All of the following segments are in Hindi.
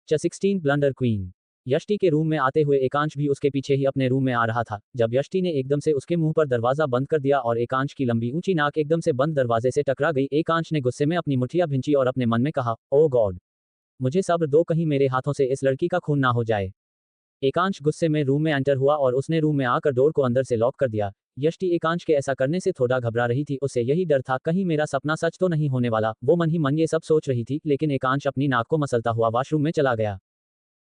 16 ब्लंडर क्वीन। यष्टि के रूम में आते हुए एकांश भी उसके पीछे ही अपने रूम में आ रहा था, जब यष्टि ने एकदम से उसके मुंह पर दरवाजा बंद कर दिया और एकांश की लंबी ऊंची नाक एकदम से बंद दरवाजे से टकरा गई। एकांश ने गुस्से में अपनी मुठ्ठियां भींची और अपने मन में कहा, ओ गॉड, मुझे सब्र दो, कहीं मेरे हाथों से इस लड़की का खून ना हो जाए। एकांश गुस्से में रूम में एंटर हुआ और उसने रूम में आकर डोर को अंदर से लॉक कर दिया। यष्टि एकांश के ऐसा करने से थोड़ा घबरा रही थी, उसे यही डर था कहीं मेरा सपना सच तो नहीं होने वाला। वो मन ही मन ये सब सोच रही थी, लेकिन एकांश अपनी नाक को मसलता हुआ वॉशरूम में चला गया।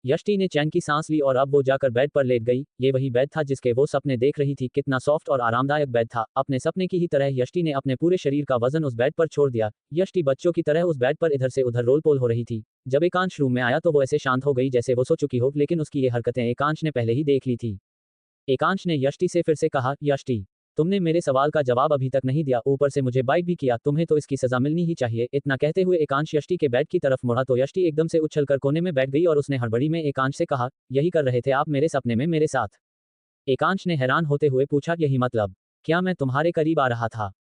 यष्टि ने चैन की सांस ली और अब वो जाकर बेड पर लेट गई। ये वही बेड था जिसके वो सपने देख रही थी। कितना सॉफ्ट और आरामदायक बेड था। अपने सपने की ही तरह यष्टि ने अपने पूरे शरीर का वजन उस बेड पर छोड़ दिया। यष्टि बच्चों की तरह उस बेड पर इधर से उधर रोल पोल हो रही थी। जब एकांश रूम में आया तो वो ऐसे शांत हो गई जैसे वो सो चुकी हो, लेकिन उसकी ये हरकतें एकांश ने पहले ही देख ली थी। एकांश ने यष्टि से फिर से कहा, यष्टि, तुमने मेरे सवाल का जवाब अभी तक नहीं दिया, ऊपर से मुझे बाइट भी किया, तुम्हें तो इसकी सजा मिलनी ही चाहिए। इतना कहते हुए एकांश यष्टि के बेड की तरफ मुड़ा तो यष्टि एकदम से उछलकर कोने में बैठ गई और उसने हड़बड़ी में एकांश से कहा, यही कर रहे थे आप मेरे सपने में मेरे साथ? एकांश ने हैरान होते हुए पूछा, यही मतलब? क्या मैं तुम्हारे करीब आ रहा था?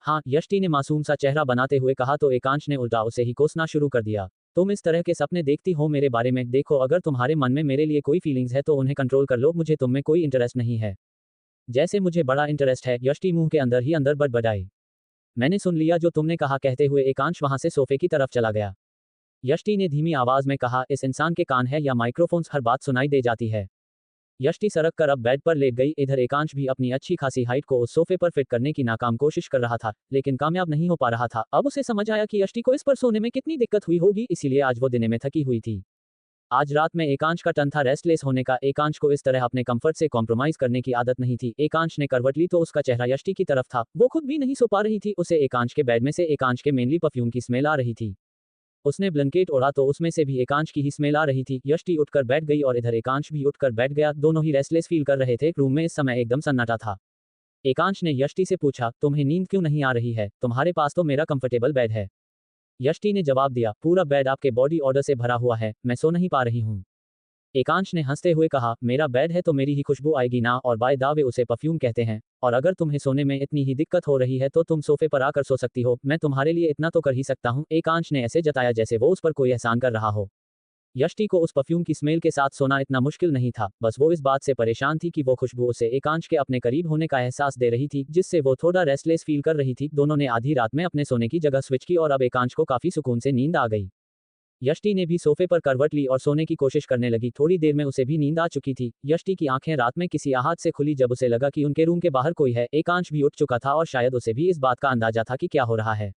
हाँ, यष्टि ने मासूम सा चेहरा बनाते हुए कहा तो एकांश ने उल्टा उसे ही कोसना शुरू कर दिया। तुम इस तरह के सपने देखती हो मेरे बारे में? देखो, अगर तुम्हारे मन में मेरे लिए कोई फीलिंग्स है तो उन्हें कंट्रोल कर लो, मुझे तुम में कोई इंटरेस्ट नहीं है। जैसे मुझे बड़ा इंटरेस्ट है, यष्टि मुंह के अंदर ही अंदर बड़बड़ाई। मैंने सुन लिया जो तुमने कहा, कहते हुए एकांश वहां से सोफे की तरफ चला गया। यष्टि ने धीमी आवाज में कहा, इस इंसान के कान है या माइक्रोफोन्स, हर बात सुनाई दे जाती है। यष्टि सरक कर अब बेड पर लेट गई। इधर एकांश भी अपनी अच्छी खासी हाइट को उस सोफे पर फिट करने की नाकाम कोशिश कर रहा था, लेकिन कामयाब नहीं हो पा रहा था। अब उसे समझ आया कि यष्टि को इस पर सोने में कितनी दिक्कत हुई होगी, इसीलिए आज वो दिन में थकी हुई थी। आज रात में एकांश का टर्न था रेस्टलेस होने का। एकांश को इस तरह अपने कंफर्ट से कॉम्प्रोमाइज करने की आदत नहीं थी। एकांश ने करवट ली तो उसका चेहरा यष्टि की तरफ था। वो खुद भी नहीं सो पा रही थी। उसे एकांश के बेड में से एकांश के मेनली परफ्यूम की स्मेल आ रही थी। उसने ब्लैंकेट ओढ़ा तो उसमें से भी एकांश की ही स्मेल आ रही थी। यष्टि उठकर बैठ गई और इधर एकांश भी उठकर बैठ गया। दोनों ही रेस्टलेस फील कर रहे थे। रूम में इस समय एकदम सन्नाटा था। एकांश ने यष्टि से पूछा, तुम्हें नींद क्यों नहीं आ रही है? तुम्हारे पास तो मेरा कंफर्टेबल बेड है। यष्टि ने जवाब दिया, पूरा बेड आपके बॉडी ऑर्डर से भरा हुआ है, मैं सो नहीं पा रही हूँ। एकांश ने हंसते हुए कहा, मेरा बेड है तो मेरी ही खुशबू आएगी ना, और बाय द वे उसे परफ्यूम कहते हैं। और अगर तुम्हें सोने में इतनी ही दिक्कत हो रही है तो तुम सोफे पर आकर सो सकती हो, मैं तुम्हारे लिए इतना तो कर ही सकता हूँ। एकांश ने ऐसे जताया जैसे वो उस पर कोई एहसान कर रहा हो। यष्टि को उस परफ्यूम की स्मेल के साथ सोना इतना मुश्किल नहीं था, बस वो इस बात से परेशान थी कि वो खुशबू उसे एकांश के अपने करीब होने का एहसास दे रही थी, जिससे वो थोड़ा रेस्टलेस फील कर रही थी। दोनों ने आधी रात में अपने सोने की जगह स्विच की और अब एकांश को काफी सुकून से नींद आ गई। यष्टि ने भी सोफे पर करवट ली और सोने की कोशिश करने लगी। थोड़ी देर में उसे भी नींद आ चुकी थी। यष्टि की आंखें रात में किसी आहत से खुली जब उसे लगा कि उनके रूम के बाहर कोई है। एकांश भी उठ चुका था और शायद उसे भी इस बात का अंदाजा था कि क्या हो रहा है।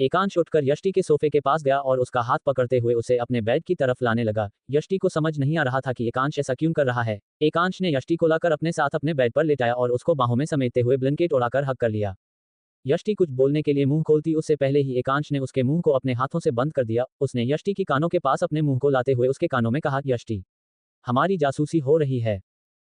एकांश उठकर यष्टि के सोफे के पास गया और उसका हाथ पकड़ते हुए उसे अपने बेड की तरफ लाने लगा। यष्टि को समझ नहीं आ रहा था कि एकांश ऐसा क्यों कर रहा है। एकांश ने यष्टि को लाकर अपने साथ अपने बेड पर लेटाया और उसको बाहों में समेटते हुए ब्लैंकेट उड़ाकर हग कर लिया। यष्टि कुछ बोलने के लिए मुंह खोलती उससे पहले ही एकांश ने उसके मुंह को अपने हाथों से बंद कर दिया। उसने यष्टि की कानों के पास अपने मुंह को लाते हुए उसके कानों में कहा, यष्टि, हमारी जासूसी हो रही है।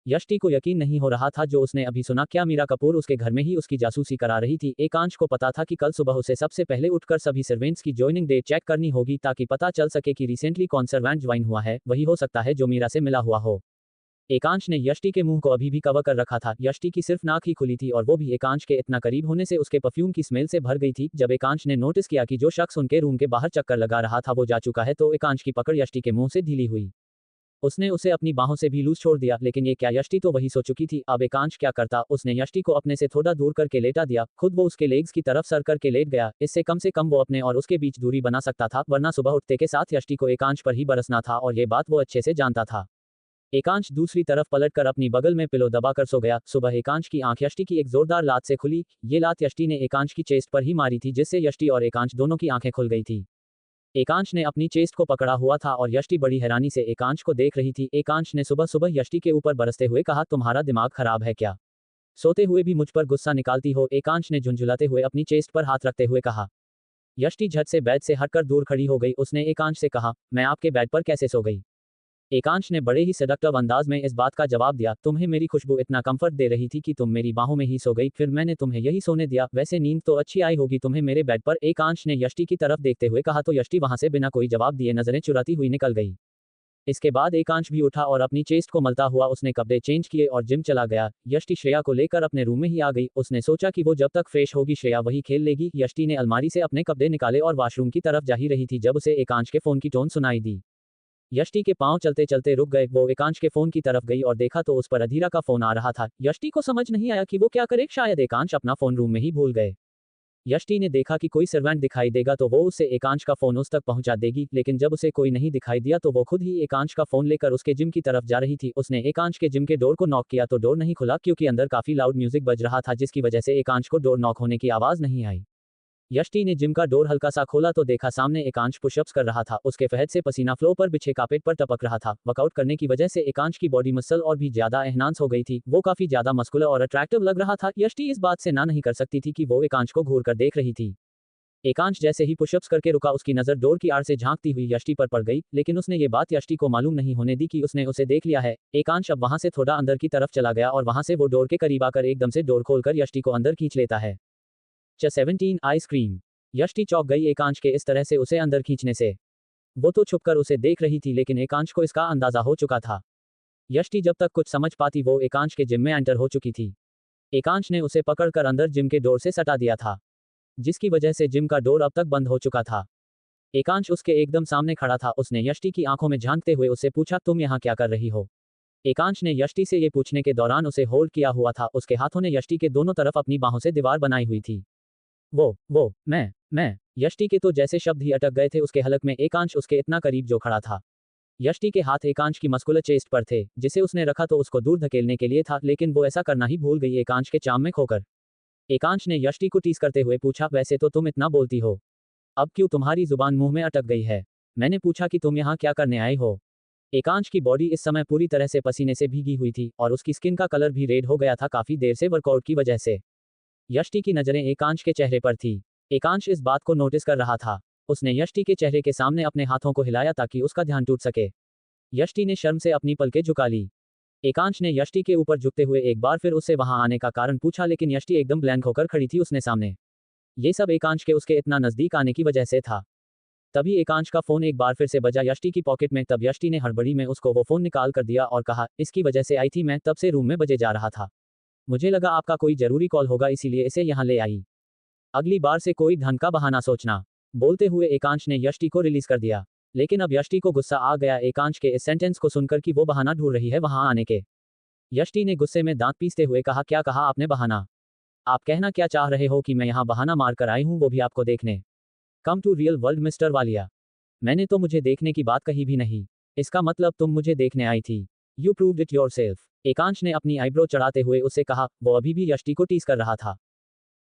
यष्टि को यकीन नहीं हो रहा था जो उसने अभी सुना। क्या मीरा कपूर उसके घर में ही उसकी जासूसी करा रही थी? एकांश को पता था कि कल सुबह उसे सबसे पहले उठकर सभी सर्वेंट्स की ज्वाइनिंग डेट चेक करनी होगी ताकि पता चल सके कि रिसेंटली कौन सर्वेंट ज्वाइन हुआ है। वही हो सकता है जो मीरा से मिला हुआ हो। एकांश ने यष्टि के मुंह को अभी भी कवर कर रखा था। यष्टि की सिर्फ नाक ही खुली थी और वो भी एकांश के इतना करीब होने से उसके परफ्यूम की स्मेल से भर गई थी। जब एकांश ने नोटिस किया कि जो शख्स उनके रूम के बाहर चक्कर लगा रहा था वो जा चुका है तो एकांश की पकड़ यष्टि के मुंह से ढीली हुई। उसने उसे अपनी बाहों से भी लूज छोड़ दिया, लेकिन ये क्या, यष्टि तो वही सो चुकी थी। अब एकांश क्या करता? उसने यष्टि को अपने से थोड़ा दूर करके लेटा दिया। खुद वो उसके लेग्स की तरफ सर करके लेट गया। इससे कम से कम वो अपने और उसके बीच दूरी बना सकता था, वरना सुबह उठते के साथ यष्टि को एकांश पर ही बरसना था और ये बात वो अच्छे से जानता था। एकांश दूसरी तरफ पलटकर अपनी बगल में पिलो दबाकर सो गया। सुबह एकांश की आंख यष्टि की एक जोरदार लात से खुली। ये लात यष्टि ने एकांश की चेस्ट पर ही मारी थी, जिससे यष्टि और एकांश दोनों की आंखें खुल गई थी। एकांश ने अपनी चेस्ट को पकड़ा हुआ था और यष्टि बड़ी हैरानी से एकांश को देख रही थी। एकांश ने सुबह सुबह यष्टि के ऊपर बरसते हुए कहा, तुम्हारा दिमाग खराब है क्या? सोते हुए भी मुझ पर गुस्सा निकालती हो? एकांश ने झुंझुलाते हुए अपनी चेस्ट पर हाथ रखते हुए कहा। यष्टि झट से बेड से हटकर दूर खड़ी हो गई। उसने एकांश से कहा, मैं आपके बेड पर कैसे सो गई? एकांश ने बड़े ही सेडक्टिव अंदाज में इस बात का जवाब दिया, तुम्हें मेरी खुशबू इतना कंफर्ट दे रही थी कि तुम मेरी बाहों में ही सो गई, फिर मैंने तुम्हें यही सोने दिया। वैसे नींद तो अच्छी आई होगी तुम्हें मेरे बेड पर? एकांश ने यष्टि की तरफ देखते हुए कहा तो यष्टि वहां से बिना कोई जवाब दिए नजरें चुराती हुई निकल गई। इसके बाद एकांश भी उठा और अपनी चेस्ट को मलता हुआ उसने कपड़े चेंज किए और जिम चला गया। यष्टि श्रेया को लेकर अपने रूम में ही आ गई। उसने सोचा कि वो जब तक फ्रेश होगी श्रेया वही खेल लेगी। यष्टि ने अलमारी से अपने कपड़े निकाले और वॉशरूम की तरफ जा ही रही थी जब उसे एकांश के फोन की टोन सुनाई दी। यष्टि के पांव चलते चलते रुक गए। वो एकांश के फोन की तरफ गई और देखा तो उस पर अधीरा का फोन आ रहा था। यष्टि को समझ नहीं आया कि वो क्या करे, शायद एकांश अपना फोन रूम में ही भूल गए। यष्टि ने देखा कि कोई सर्वेंट दिखाई देगा तो वो उससे एकांश का फोन उस तक पहुंचा देगी, लेकिन जब उसे कोई नहीं दिखाई दिया तो वो खुद ही एकांश का फोन लेकर उसके जिम की तरफ जा रही थी। उसने एकांश के जिम के डोर को नॉक किया तो डोर नहीं खुला, क्योंकि अंदर काफी लाउड म्यूजिक बज रहा था, जिसकी वजह से एकांश को डोर नॉक होने की आवाज नहीं आई। यष्टि ने जिम का डोर हल्का सा खोला तो देखा सामने एकांश पुशअप्स कर रहा था। उसके फहद से पसीना फ्लो पर बिछे कारपेट पर टपक रहा था। वर्कआउट करने की वजह से एकांश की बॉडी मसल और भी ज्यादा एहनांस हो गई थी। वो काफी ज्यादा मस्कुलर और अट्रैक्टिव लग रहा था। यष्टि इस बात से ना नहीं कर सकती थी कि वो एकांश को घूर कर देख रही थी। एकांश जैसे ही पुशअप्स करके रुका, उसकी नजर डोर की आड़ से झांकती हुई यष्टि पर पड़ गई, लेकिन उसने ये बात यष्टि को मालूम नहीं होने दी कि उसने उसे देख लिया है। एकांश अब वहां से थोड़ा अंदर की तरफ चला गया और वहां से वो डोर के करीब आकर एकदम से डोर खोलकर यष्टि को अंदर खींच लेता है। 17 आइसक्रीम। यष्टि चौंक गई एकांश के इस तरह से उसे अंदर खींचने से। वो तो छुपकर उसे देख रही थी, लेकिन एकांश को इसका अंदाजा हो चुका था। यष्टि जब तक कुछ समझ पाती वो एकांश के जिम में एंटर हो चुकी थी। एकांश ने उसे पकड़कर अंदर जिम के डोर से सटा दिया था, जिसकी वजह से जिम का डोर अब तक बंद हो चुका था। एकांश उसके एकदम सामने खड़ा था। उसने यष्टि की आंखों में झांकते हुए उससे पूछा, तुम यहाँ क्या कर रही हो? एकांश ने यष्टि से ये पूछने के दौरान उसे होल्ड किया हुआ था। उसके हाथों ने यष्टि के दोनों तरफ अपनी बाहों से दीवार बनाई हुई थी। वो मैं यष्टि के तो जैसे शब्द ही अटक गए थे उसके हलक में। एकांश उसके इतना करीब जो खड़ा था। यष्टि के हाथ एकांश की मस्कुलर चेस्ट पर थे, जिसे उसने रखा तो उसको दूर धकेलने के लिए था, लेकिन वो ऐसा करना ही भूल गई एकांश के चाम में खोकर। एकांश ने यष्टि को टीस करते हुए पूछा, वैसे तो तुम इतना बोलती हो, अब क्यों तुम्हारी जुबान मुंह में अटक गई है? मैंने पूछा कि तुम यहाँ क्या करने आए हो? एकांश की बॉडी इस समय पूरी तरह से पसीने से भीगी हुई थी और उसकी स्किन का कलर भी रेड हो गया था, काफी देर से वर्कआउट की वजह से। यष्टि की नजरें एकांश के चेहरे पर थी। एकांश इस बात को नोटिस कर रहा था। उसने यष्टि के चेहरे के सामने अपने हाथों को हिलाया ताकि उसका ध्यान टूट सके। यष्टि ने शर्म से अपनी पलकें झुका ली। एकांश ने यष्टि के ऊपर झुकते हुए एक बार फिर उससे वहां आने का कारण पूछा, लेकिन यष्टि एकदम ब्लैंक होकर खड़ी थी उसने सामने। ये सब एकांश के उसके इतना नजदीक आने की वजह से था। तभी एकांश का फोन एक बार फिर से बजा यष्टि की पॉकेट में। तब यष्टि ने हड़बड़ी में उसको वो फोन निकाल कर दिया और कहा, इसकी वजह से आई थी, मैं तब से रूम में बजे जा रहा था। मुझे लगा आपका कोई जरूरी कॉल होगा, इसीलिए इसे यहाँ ले आई। अगली बार से कोई ढंग का बहाना सोचना। बोलते हुए एकांश ने यष्टि को रिलीज कर दिया। लेकिन अब यष्टि को गुस्सा आ गया एकांश के इस सेंटेंस को सुनकर कि वो बहाना ढूंढ रही है वहां आने के। यष्टि ने गुस्से में दांत पीसते हुए कहा, क्या कहा आपने? बहाना? आप कहना क्या चाह रहे हो कि मैं यहाँ बहाना मार कर आई हूँ, वो भी आपको देखने? Come to real world mister Walia. मैंने तो मुझे देखने की बात कही भी नहीं। इसका मतलब तुम मुझे देखने आई थी। You proved it yourself. Ekansh ने अपनी आईब्रो चढ़ाते हुए उससे कहा। वो अभी भी यष्टि को टीस कर रहा था।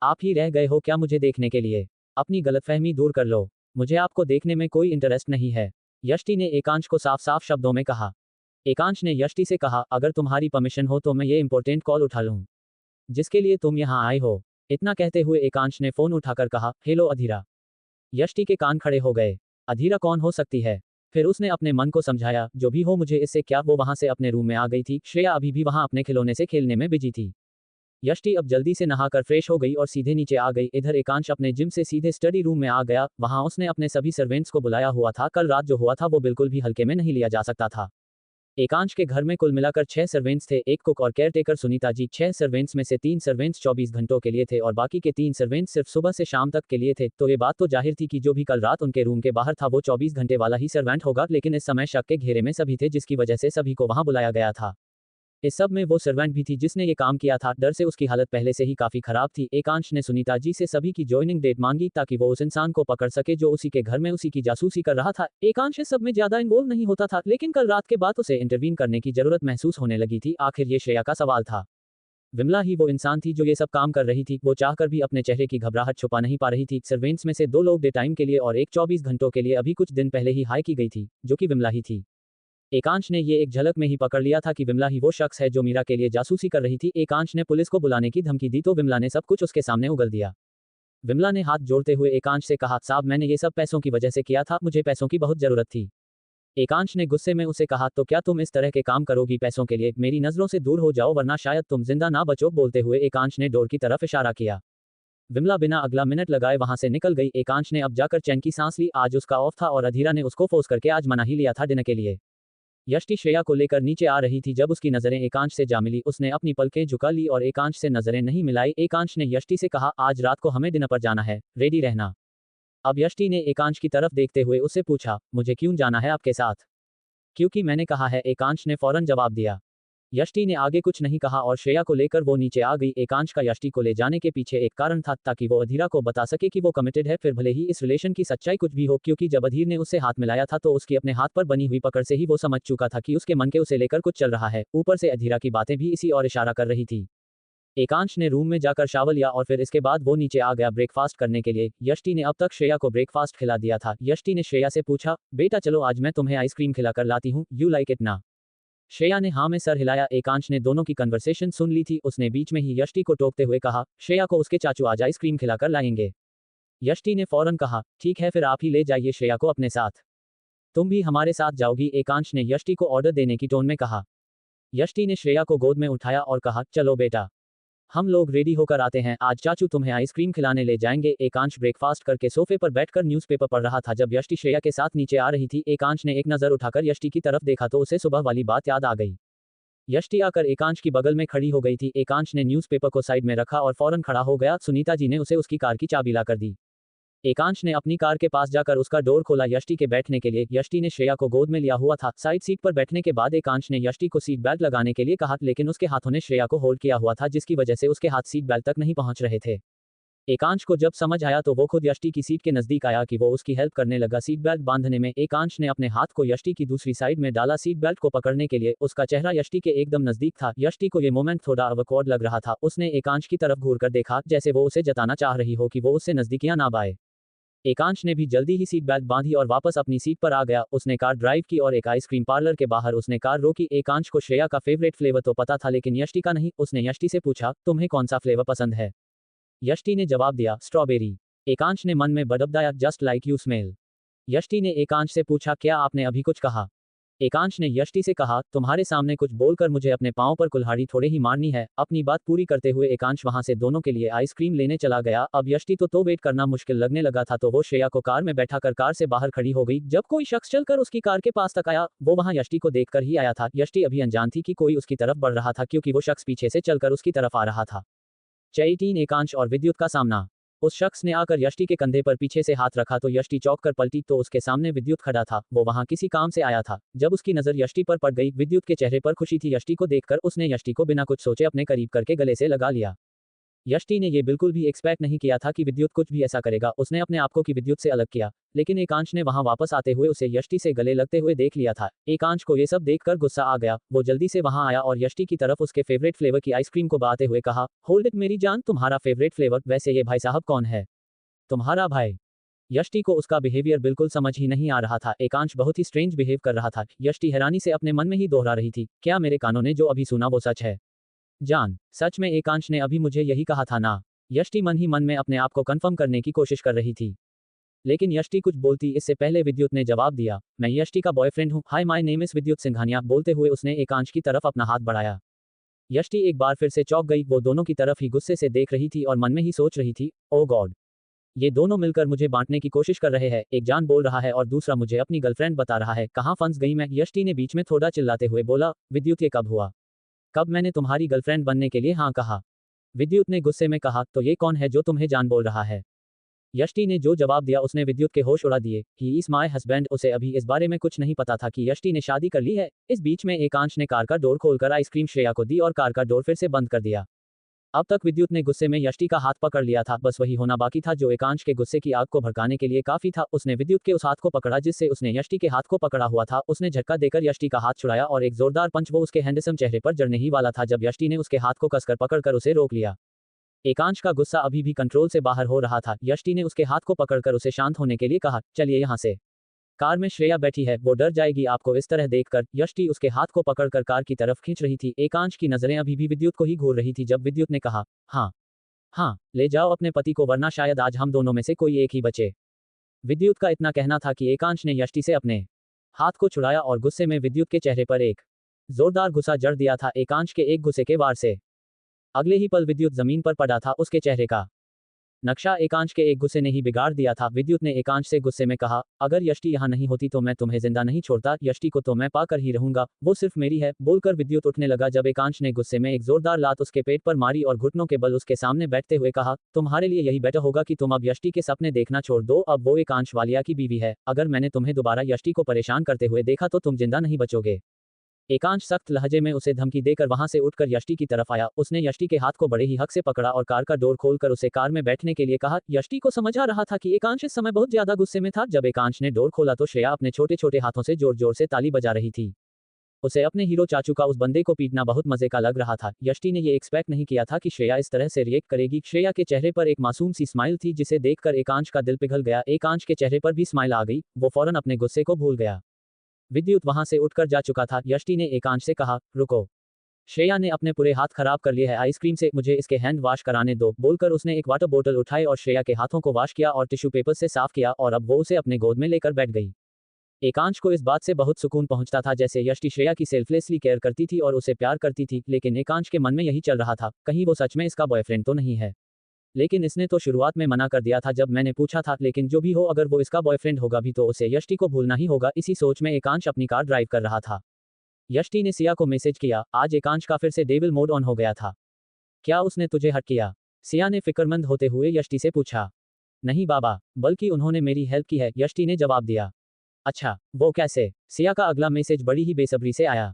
आप ही रह गए हो क्या मुझे देखने के लिए? अपनी गलतफहमी दूर कर लो। मुझे आपको देखने में कोई इंटरेस्ट नहीं है, यष्टि ने एकांश को साफ साफ शब्दों में कहा। एकांश ने यष्टि से कहा, अगर तुम्हारी परमिशन हो तो मैं ये इंपॉर्टेंट कॉल उठा लूं, जिसके लिए तुम यहाँ आए हो। इतना कहते हुए एकांश ने फोन उठाकर कहा, हेलो अधीरा। यष्टि के कान खड़े हो गए। अधीरा कौन हो सकती है? फिर उसने अपने मन को समझाया, जो भी हो मुझे इससे क्या। वो वहां से अपने रूम में आ गई थी। श्रेया अभी भी वहां अपने खिलौने से खेलने में बिजी थी। यष्टि अब जल्दी से नहाकर फ्रेश हो गई और सीधे नीचे आ गई। इधर एकांश अपने जिम से सीधे स्टडी रूम में आ गया। वहां उसने अपने सभी सर्वेंट्स को बुलाया हुआ था। कल रात जो हुआ था वो बिल्कुल भी हल्के में नहीं लिया जा सकता था। एकांश के घर में कुल मिलाकर 6 सर्वेंट्स थे, एक कुक और केयरटेकर सुनीता जी। 6 सर्वेंट्स में से 3 सर्वेंट्स 24 घंटों के लिए थे और बाकी के 3 सर्वेंट्स सिर्फ सुबह से शाम तक के लिए थे। तो ये बात तो जाहिर थी कि जो भी कल रात उनके रूम के बाहर था वो 24 घंटे वाला ही सर्वेंट होगा, लेकिन इस समय शक के घेरे में सभी थे, जिसकी वजह से सभी को वहां बुलाया गया था। इस सब में वो सर्वेंट भी थी जिसने ये काम किया था। डर से उसकी हालत पहले से ही काफी खराब थी। एकांश ने सुनीता जी से सभी की ज्वाइनिंग डेट मांगी ताकि वो उस इंसान को पकड़ सके जो उसी के घर में उसी की जासूसी कर रहा था। एकांश इस सब में ज्यादा इन्वॉल्व नहीं होता था, लेकिन कल रात के बाद उसे इंटरवीन करने की जरूरत महसूस होने लगी थी। आखिर ये श्रेया का सवाल था। विमला ही वो इंसान थी जो ये सब काम कर रही थी। वो चाहकर भी अपने चेहरे की घबराहट छुपा नहीं पा रही थी। सर्वेंट्स में से 2 लोग डे टाइम के लिए और एक 24 घंटों के लिए अभी कुछ दिन पहले ही हाई की गई थी, जो कि विमला ही थी। एकांश ने ये एक झलक में ही पकड़ लिया था कि विमला ही वो शख्स है जो मीरा के लिए जासूसी कर रही थी। एकांश ने पुलिस को बुलाने की धमकी दी तो विमला ने सब कुछ उसके सामने उगल दिया। विमला ने हाथ जोड़ते हुए एकांश से कहा, साहब मैंने ये सब पैसों की वजह से किया था, मुझे पैसों की बहुत जरूरत थी। एकांश ने गुस्से में उसे कहा, तो क्या तुम इस तरह के काम करोगी पैसों के लिए? मेरी नजरों से दूर हो जाओ वरना शायद तुम जिंदा ना बचो। बोलते हुए एकांश ने डोर की तरफ इशारा किया। विमला बिना अगला मिनट लगाए वहां से निकल गई। एकांश ने अब जाकर चैन की सांस ली। आज उसका ऑफ था और अधीरा ने उसको फोर्स करके आज मना ही लिया था डिनर के लिए। यष्टि श्रेया को लेकर नीचे आ रही थी। जब उसकी नजरें एकांश से जा मिली उसने अपनी पलकें झुका ली और एकांश से नजरें नहीं मिलाई। एकांश ने यष्टि से कहा, आज रात को हमें डिनर पर जाना है, रेडी रहना। अब यष्टि ने एकांश की तरफ देखते हुए उससे पूछा, मुझे क्यों जाना है आपके साथ? क्योंकि मैंने कहा है, एकांश ने फौरन जवाब दिया। यष्टि ने आगे कुछ नहीं कहा और श्रेया को लेकर वो नीचे आ गई। एकांश का यष्टि को ले जाने के पीछे एक कारण था, ताकि वो अधीरा को बता सके कि वो कमिटेड है, फिर भले ही इस रिलेशन की सच्चाई कुछ भी हो, क्योंकि जब अधीर ने उससे हाथ मिलाया था तो उसकी अपने हाथ पर बनी हुई पकड़ से ही वो समझ चुका था कि उसके मन के उसे लेकर कुछ चल रहा है। ऊपर से अधीरा की बातें भी इसी और इशारा कर रही थी। एकांश ने रूम में जाकर शावर लिया और फिर इसके बाद वो नीचे आ गया ब्रेकफास्ट करने के लिए। यष्टि ने अब तक श्रेया को ब्रेकफास्ट खिला दिया था। यष्टि ने श्रेया से पूछा, बेटा चलो आज मैं तुम्हें आइसक्रीम खिलाकर लाती हूँ, यू लाइक इट ना? श्रेया ने हाँ में सर हिलाया। एकांश ने दोनों की कन्वर्सेशन सुन ली थी। उसने बीच में ही यष्टि को टोकते हुए कहा, श्रेया को उसके चाचू आज आइसक्रीम खिलाकर लाएंगे। यष्टि ने फौरन कहा, ठीक है फिर आप ही ले जाइए श्रेया को अपने साथ। तुम भी हमारे साथ जाओगी? एकांश ने यष्टि को ऑर्डर देने की टोन में कहा। यष्टि ने श्रेया को गोद में उठाया और कहा, चलो बेटा, हम लोग रेडी होकर आते हैं, आज चाचू तुम्हें आइसक्रीम खिलाने ले जाएंगे। एकांश ब्रेकफास्ट करके सोफे पर बैठकर न्यूज़पेपर पढ़ रहा था जब यष्टि श्रेया के साथ नीचे आ रही थी। एकांश ने एक नज़र उठाकर यष्टि की तरफ देखा तो उसे सुबह वाली बात याद आ गई। यष्टि आकर एकांश की बगल में खड़ी हो गई थी। एकांश ने न्यूज़पेपर को साइड में रखा और फौरन खड़ा हो गया। सुनीता जी ने उसे उसकी कार की चाबी लाकर दी। एकांश ने अपनी कार के पास जाकर उसका डोर खोला यष्टि के बैठने के लिए। यष्टि ने श्रेया को गोद में लिया हुआ था। साइड सीट पर बैठने के बाद एकांश ने यष्टि को सीट बेल्ट लगाने के लिए कहा, लेकिन उसके हाथों ने श्रेया को होल्ड किया हुआ था, जिसकी वजह से उसके हाथ सीट बेल्ट तक नहीं पहुंच रहे थे। एकांश को जब समझ आया तो वो खुद यष्टि की सीट के नजदीक आया कि वो उसकी हेल्प करने लगा सीट बेल्ट बांधने में। एकांश ने अपने हाथ को यष्टि की दूसरी साइड में डाला सीट बेल्ट को पकड़ने के लिए। उसका चेहरा यष्टि के एकदम नजदीक था। यष्टि को ये मोमेंट थोड़ा अवकवर्ड लग रहा था। उसने एकांश की तरफ घूरकर देखा, जैसे वो उसे जताना चाह रही हो कि वो उससे नजदीकियां ना पाए। एकांश ने भी जल्दी ही सीट बेल्ट बांधी और वापस अपनी सीट पर आ गया। उसने कार ड्राइव की और एक आइसक्रीम पार्लर के बाहर उसने कार रोकी। एकांश को श्रेया का फेवरेट फ्लेवर तो पता था, लेकिन यष्टि का नहीं। उसने यष्टि से पूछा, तुम्हें कौन सा फ्लेवर पसंद है? यष्टि ने जवाब दिया, स्ट्रॉबेरी। एकांश ने मन में बड़बड़ाया, जस्ट लाइक यू स्मेल। यष्टि ने एकांश से पूछा, क्या आपने अभी कुछ कहा? एकांश ने यष्टि से कहा, तुम्हारे सामने कुछ बोलकर मुझे अपने पांव पर कुल्हाड़ी थोड़े ही मारनी है। अपनी बात पूरी करते हुए एकांश वहां से दोनों के लिए आइसक्रीम लेने चला गया। अब यष्टि तो वेट करना मुश्किल लगने लगा था, तो वो श्रेया को कार में बैठाकर कार से बाहर खड़ी हो गई। जब कोई शख्स चलकर उसकी कार के पास तक आया, वो वहां यष्टि को देखकर ही आया था। यष्टि अभी अनजान थी कि कोई उसकी तरफ बढ़ रहा था, क्योंकि वो शख्स पीछे से चलकर उसकी तरफ आ रहा था। 18 एकांश और विद्युत का सामना। उस शख्स ने आकर यष्टि के कंधे पर पीछे से हाथ रखा तो यष्टि चौंक कर पलटी तो उसके सामने विद्युत खड़ा था। वो वहां किसी काम से आया था। जब उसकी नजर यष्टि पर पड़ गई, विद्युत के चेहरे पर खुशी थी। यष्टि को देखकर उसने यष्टि को बिना कुछ सोचे अपने करीब करके गले से लगा लिया। यष्टि ने ये बिल्कुल भी एक्सपेक्ट नहीं किया था कि विद्युत कुछ भी ऐसा करेगा। उसने अपने आप को की विद्युत से अलग किया, लेकिन एकांश ने वहां वापस आते हुए उसे यष्टि से गले लगते हुए देख लिया था। एकांश को ये सब देखकर गुस्सा आ गया। वो जल्दी से वहां आया और यष्टि की तरफ उसके फेवरेट फ्लेवर की आइसक्रीम को बाते हुए कहा, होल्ड इट मेरी जान, तुम्हारा फेवरेट फ्लेवर? वैसे ये भाई साहब कौन है? तुम्हारा भाई? यष्टि को उसका बिहेवियर बिल्कुल समझ ही नहीं आ रहा था। एकांश बहुत ही स्ट्रेंज बिहेव कर रहा था। यष्टि हैरानी से अपने मन में ही दोहरा रही थी, क्या मेरे कानों ने जो अभी सुना वो सच है? जान, सच में एकांश ने अभी मुझे यही कहा था ना? यष्टि मन ही मन में अपने आप को कंफर्म करने की कोशिश कर रही थी, लेकिन यष्टि कुछ बोलती इससे पहले विद्युत ने जवाब दिया, मैं यष्टि का बॉयफ्रेंड हूँ। हाय माय नेम इज विद्युत सिंघानिया। बोलते हुए उसने एकांश की तरफ अपना हाथ बढ़ाया। यष्टि एक बार फिर से चौंक गई। वो दोनों की तरफ ही गुस्से से देख रही थी और मन में ही सोच रही थी, ओ गॉड, ये दोनों मिलकर मुझे बांटने की कोशिश कर रहे हैं। एक जान बोल रहा है और दूसरा मुझे अपनी गर्लफ्रेंड बता रहा है। कहाँ फंस गई मैं? यष्टि ने बीच में थोड़ा चिल्लाते हुए बोला, विद्युत ये कब हुआ? कब मैंने तुम्हारी गर्लफ्रेंड बनने के लिए हाँ कहा? विद्युत ने गुस्से में कहा, तो ये कौन है जो तुम्हें जान बोल रहा है? यष्टि ने जो जवाब दिया उसने विद्युत के होश उड़ा दिए। He is my husband. उसे अभी इस बारे में कुछ नहीं पता था कि यष्टि ने शादी कर ली है। इस बीच में एकांश ने कार का डोर खोलकर आइसक्रीम श्रेया को दी और कार का डोर फिर से बंद कर दिया। अब तक विद्युत ने गुस्से में यष्टि का हाथ पकड़ लिया था। बस वही होना बाकी था जो एकांश के गुस्से की आग को भड़काने के लिए काफी था। उसने विद्युत के उस हाथ को पकड़ा जिससे उसने यष्टि के हाथ को पकड़ा हुआ था। उसने झटका देकर यष्टि का हाथ छुड़ाया और एक जोरदार पंच वो उसके हैंडसम चेहरे पर जड़ने ही वाला था जब यष्टि ने उसके हाथ को कसकर पकड़कर उसे रोक लिया। एकांश का गुस्सा अभी भी कंट्रोल से बाहर हो रहा था। यष्टि ने उसके हाथ को पकड़कर उसे शांत होने के लिए कहा, चलिए यहाँ से। कार में श्रेया बैठी है, वो डर जाएगी आपको इस तरह देखकर। यष्टि उसके हाथ को पकड़कर कार की तरफ खींच रही थी। एकांश की नजरें अभी भी विद्युत को ही घूर रही थी जब विद्युत ने कहा, हाँ हाँ, ले जाओ अपने पति को, वरना शायद आज हम दोनों में से कोई एक ही बचे। विद्युत का इतना कहना था कि एकांश ने यष्टि से अपने हाथ को छुड़ाया और गुस्से में विद्युत के चेहरे पर एक जोरदार घुसा जड़ दिया था एकांश के एक घुसे के वार से। अगले ही पल विद्युत जमीन पर पड़ा था। उसके चेहरे का नक्शा एकांश के एक गुस्से ने ही बिगाड़ दिया था। विद्युत ने एकांश से गुस्से में कहा, अगर यष्टि यहाँ नहीं होती तो मैं तुम्हें जिंदा नहीं छोड़ता, यष्टि को तो मैं पाकर ही रहूंगा, वो सिर्फ मेरी है। बोलकर विद्युत उठने लगा जब एकांश ने गुस्से में एक जोरदार लात उसके पेट पर मारी और घुटनों के बल उसके सामने बैठते हुए कहा, तुम्हारे लिए यही बेटर होगा कि तुम अब यष्टि के सपने देखना छोड़ दो, अब वो एकांश वालिया की बीवी है, अगर मैंने तुम्हें दोबारा यष्टि को परेशान करते हुए देखा तो तुम जिंदा नहीं बचोगे। एकांश सख्त लहजे में उसे धमकी देकर वहां से उठकर यष्टि की तरफ आया। उसने यष्टि के हाथ को बड़े ही हक से पकड़ा और कार का डोर खोलकर उसे कार में बैठने के लिए कहा। यष्टि को समझ आ रहा था कि एकांश इस समय बहुत ज्यादा गुस्से में था। जब एकांश ने डोर खोला तो श्रेया अपने छोटे छोटे हाथों से जोर जोर से ताली बजा रही थी। उसे अपने हीरो चाचू का उस बंदे को पीटना बहुत मजे का लग रहा था। यष्टि ने ये एक्सपेक्ट नहीं किया था कि श्रेया इस तरह से रिएक्ट करेगी। श्रेया के चेहरे पर एक मासूम सी स्माइल थी जिसे देखकर एकांश का दिल पिघल गया। एकांश के चेहरे पर भी स्माइल आ गई, वो फौरन अपने गुस्से को भूल गया। विद्युत वहां से उठकर जा चुका था। यष्टि ने एकांश से कहा, रुको। श्रेया ने अपने पूरे हाथ खराब कर लिए हैं आइसक्रीम से, मुझे इसके हैंड वॉश कराने दो। बोलकर उसने एक वाटर बोतल उठाई और श्रेया के हाथों को वॉश किया और टिश्यू पेपर से साफ किया और अब वो उसे अपने गोद में लेकर बैठ गई। एकांश को इस बात से बहुत सुकून पहुंचता था जैसे यष्टि श्रेया की सेल्फलेसली केयर करती थी और उसे प्यार करती थी, लेकिन एकांश के मन में यही चल रहा था, कहीं वो सच में इसका बॉयफ्रेंड तो नहीं है। लेकिन इसने तो शुरुआत में मना कर दिया था जब मैंने पूछा था, लेकिन जो भी हो अगर वो इसका बॉयफ्रेंड होगा भी तो उसे यष्टि को भूलना ही होगा। इसी सोच में एकांश अपनी कार ड्राइव कर रहा था। यष्टि ने सिया को मैसेज किया। आज एकांश का फिर से डेविल मोड ऑन हो गया था। क्या उसने तुझे हर्ट किया? सिया ने फिक्रमंद होते हुए यष्टि से पूछा। नहीं बाबा, बल्कि उन्होंने मेरी हेल्प की है, यष्टि ने जवाब दिया। अच्छा, वो कैसे? सिया का अगला मैसेज बड़ी ही बेसब्री से आया।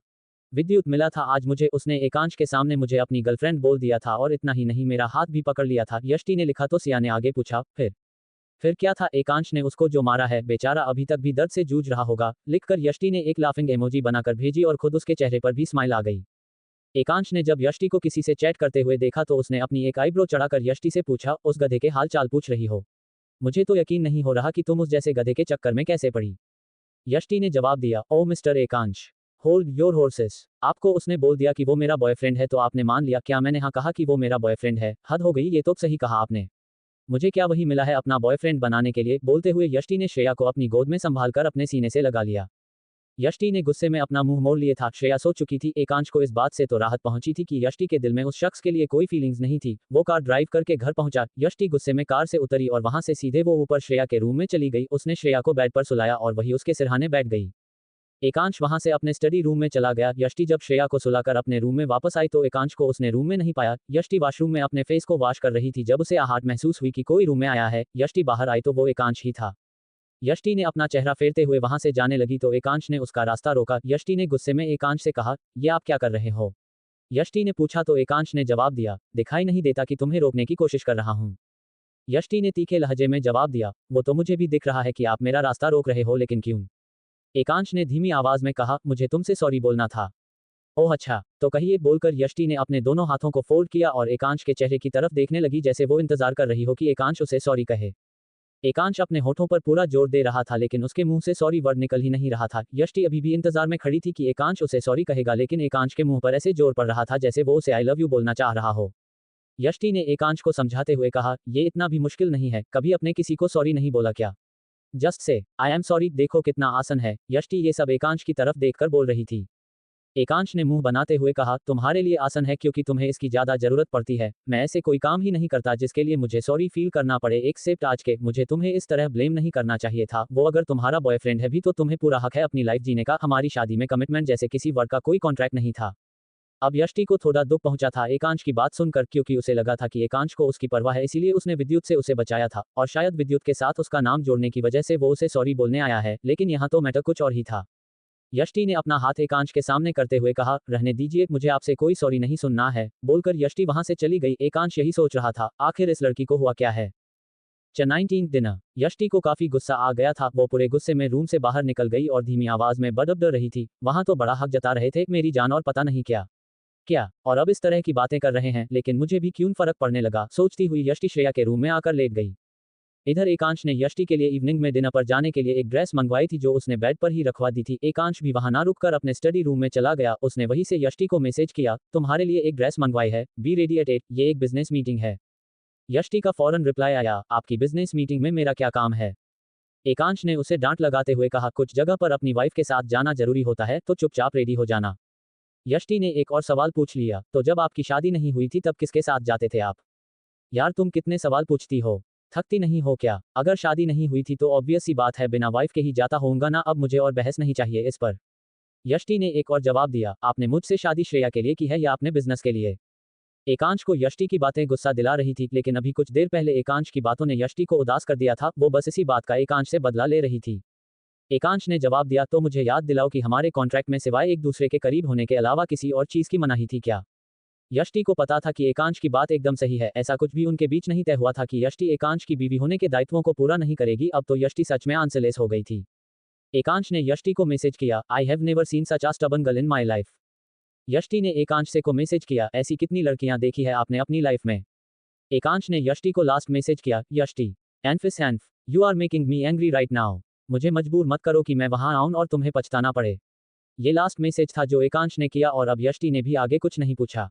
विद्युत मिला था आज मुझे, उसने एकांश के सामने मुझे अपनी गर्लफ्रेंड बोल दिया था और इतना ही नहीं मेरा हाथ भी पकड़ लिया था। यष्टि ने लिखा तो सिया ने आगे पूछा, फिर क्या था? एकांश ने उसको जो मारा है, बेचारा अभी तक भी दर्द से जूझ रहा होगा। लिखकर यष्टि ने एक लाफिंग इमोजी बनाकर भेजी और खुद उसके चेहरे पर भी स्माइल आ गई। एकांश ने जब यष्टि को किसी से चैट करते हुए देखा तो उसने अपनी एक आईब्रो चढ़ाकर यष्टि से पूछा, उस गधे के हाल चाल पूछ रही हो? मुझे तो यकीन नहीं हो रहा कि तुम उस जैसे गधे के चक्कर में कैसे पड़ी। यष्टि ने जवाब दिया, oh mister Ekansh, hold your horses. आपको उसने बोल दिया कि वो मेरा बॉयफ्रेंड है तो आपने मान लिया? क्या मैंने हाँ कहा कि वो मेरा बॉयफ्रेंड है? हद हो गई, ये तो सही कहा आपने। मुझे क्या वही मिला है अपना बॉयफ्रेंड बनाने के लिए? बोलते हुए यष्टि ने श्रेया को अपनी गोद में संभालकर अपने सीने से लगा लिया। यष्टि ने गुस्से में अपना मुंह मोड़ लिए था। श्रेया सो चुकी थी। एकांश को इस बात से तो राहत पहुंची थी कि यष्टि के दिल में उस शख्स के लिए कोई फीलिंग्स नहीं थी। वो कार ड्राइव करके घर पहुंचा। यष्टि गुस्से में कार से उतरी और वहां से सीधे वो ऊपर श्रेया के रूम में चली गई। उसने श्रेया को बेड पर सुलाया और वही उसके सिरहाने बैठ गई। एकांश वहां से अपने स्टडी रूम में चला गया। यष्टि जब श्रेया को सुलाकर अपने रूम में वापस आई तो एकांश को उसने रूम में नहीं पाया। यष्टि वॉशरूम में अपने फेस को वॉश कर रही थी जब उसे आहट महसूस हुई कि कोई रूम में आया है। यष्टि बाहर आई तो वो एकांश ही था। यष्टि ने अपना चेहरा फेरते हुए वहां से जाने लगी तो एकांश ने उसका रास्ता रोका। यष्टि ने गुस्से में एकांश से कहा, ये आप क्या कर रहे हो? यष्टि ने पूछा तो एकांश ने जवाब दिया, दिखाई नहीं देता कि तुम्हें रोकने की कोशिश कर रहा हूं? यष्टि ने तीखे लहजे में जवाब दिया, वो तो मुझे भी दिख रहा है कि आप मेरा रास्ता रोक रहे हो, लेकिन क्यों? एकांश ने धीमी आवाज में कहा, मुझे तुमसे सॉरी बोलना था। ओह अच्छा, तो कहिए। बोलकर यष्टि ने अपने दोनों हाथों को फोल्ड किया और एकांश के चेहरे की तरफ देखने लगी जैसे वो इंतजार कर रही हो कि एकांश उसे सॉरी कहे। एकांश अपने होठों पर पूरा जोर दे रहा था लेकिन उसके मुंह से सॉरी वर्ड निकल ही नहीं रहा था। यष्टि अभी भी इंतजार में खड़ी थी कि एकांश उसे सॉरी कहेगा, लेकिन एकांश के मुंह पर ऐसे जोर पड़ रहा था जैसे वो उसे आई लव यू बोलना चाह रहा हो। यष्टि ने एकांश को समझाते हुए कहा, ये इतना भी मुश्किल नहीं है, कभी अपने किसी को सॉरी नहीं बोला क्या? Just say I am sorry, देखो कितना आसान है। यष्टि ये सब एकांश की तरफ देखकर बोल रही थी। एकांश ने मुंह बनाते हुए कहा, तुम्हारे लिए आसान है क्योंकि तुम्हें इसकी ज्यादा जरूरत पड़ती है। मैं ऐसे कोई काम ही नहीं करता जिसके लिए मुझे सॉरी फील करना पड़े। एक्सेप्ट आज के मुझे तुम्हें इस तरह ब्लेम नहीं करना चाहिए था। वो अगर तुम्हारा बॉयफ्रेंड है भी तो तुम्हें पूरा हक है अपनी लाइफ जीने का। हमारी शादी में कमिटमेंट जैसे किसी वर्ड का कोई कॉन्ट्रैक्ट नहीं था। अब यष्टि को थोड़ा दुख पहुंचा था एकांश की बात सुनकर, क्योंकि उसे लगा था कि एकांश को उसकी परवाह है, इसीलिए उसने विद्युत से उसे बचाया था और शायद विद्युत के साथ उसका नाम जोड़ने की वजह से वो उसे सॉरी बोलने आया है। लेकिन यहाँ तो मैटर कुछ और ही था। यष्टि ने अपना हाथ एकांश के सामने करते हुए कहा, रहने दीजिए, मुझे आपसे कोई सॉरी नहीं सुनना है। बोलकर यष्टि वहां से चली गई। एकांश यही सोच रहा था, आखिर इस लड़की को हुआ क्या है। 19 डिनर। यष्टि को काफी गुस्सा आ गया था। वो पूरे गुस्से में रूम से बाहर निकल गई और धीमी आवाज में बड़बड़ रही थी, वहां तो बड़ा हक जता रहे थे मेरी जान और पता नहीं क्या क्या, और अब इस तरह की बातें कर रहे हैं, लेकिन मुझे भी क्यों फर्क पड़ने लगा, सोचती हुई यष्टि श्रेया के रूम में आकर लेट गई। इधर एकांश ने यष्टि के लिए इवनिंग में डिनर पर जाने के लिए एक ड्रेस मंगवाई थी जो उसने बेड पर ही रखवा दी थी। एकांश भी वहां ना रुककर अपने स्टडी रूम में चला गया। उसने वहीं से यष्टि को मैसेज किया, तुम्हारे लिए एक ड्रेस मंगवाई है, बी रेडी एट 8, ये एक बिजनेस मीटिंग है। यष्टि का फौरन रिप्लाई आया, आपकी बिजनेस मीटिंग में मेरा क्या काम है? एकांश ने उसे डांट लगाते हुए कहा, कुछ जगह पर अपनी वाइफ के साथ जाना जरूरी होता है तो चुपचाप रेडी हो जाना। यष्टि ने एक और सवाल पूछ लिया, तो जब आपकी शादी नहीं हुई थी तब किसके साथ जाते थे आप? यार तुम कितने सवाल पूछती हो, थकती नहीं हो क्या? अगर शादी नहीं हुई थी तो ऑब्वियस सी बात है बिना वाइफ के ही जाता होऊंगा ना, अब मुझे और बहस नहीं चाहिए इस पर। यष्टि ने एक और जवाब दिया, आपने मुझसे शादी श्रेया के लिए की है या आपने बिजनेस के लिए? एकांश को यष्टि की बातें गुस्सा दिला रही थी, लेकिन अभी कुछ देर पहले एकांश की बातों ने यष्टि को उदास कर दिया था, वो बस इसी बात का एकांश से बदला ले रही थी। एकांश ने जवाब दिया, तो मुझे याद दिलाओ कि हमारे कॉन्ट्रैक्ट में सिवाय एक दूसरे के करीब होने के अलावा किसी और चीज की मनाही थी क्या? यष्टि को पता था कि एकांश की बात एकदम सही है, ऐसा कुछ भी उनके बीच नहीं तय हुआ था कि यष्टि एकांश की बीवी होने के दायित्वों को पूरा नहीं करेगी। अब तो यष्टि सच में आंसरलेस हो गई थी। एकांश ने यष्टि को मैसेज किया, I have never seen such a stubborn girl in my life. Yashti ने एकांश से को मैसेज किया, ऐसी कितनी लड़कियां देखी है आपने अपनी लाइफ में? एकांश ने यष्टि को लास्ट मैसेज किया, Yashti enough is enough, you are making me angry right now. मुझे मजबूर मत करो कि मैं वहां आऊं और तुम्हें पछताना पड़े। ये लास्ट मैसेज था जो एकांश ने किया और अब यष्टि ने भी आगे कुछ नहीं पूछा।